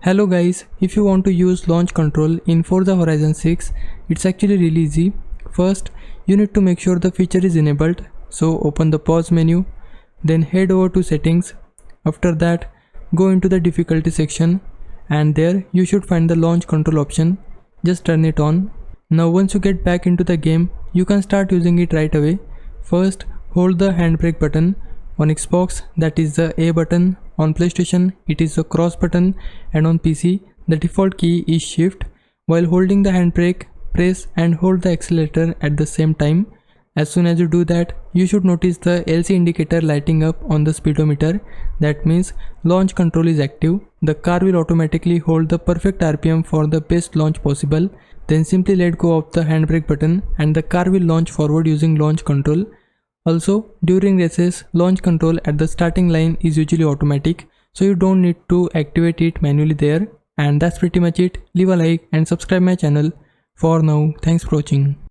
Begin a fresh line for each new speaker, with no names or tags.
Hello guys, if you want to use launch control in Forza Horizon 6, it's actually really easy. First, you need to make sure the feature is enabled, so open the pause menu, then head over to settings. After that, go into the difficulty section and there you should find the launch control option. Just turn it on. Now once you get back into the game, you can start using it right away. First, hold the handbrake button. On Xbox, that is the A button. On PlayStation, it is the cross button, and on PC, the default key is Shift. While holding the handbrake, press and hold the accelerator at the same time. As soon as you do that, you should notice the LC indicator lighting up on the speedometer. That means launch control is active. The car will automatically hold the perfect RPM for the best launch possible. Then simply let go of the handbrake button and the car will launch forward using launch control. Also, during races, launch control at the starting line is usually automatic, so you don't need to activate it manually there. And that's pretty much it. Leave a like and subscribe my channel. For now, thanks for watching.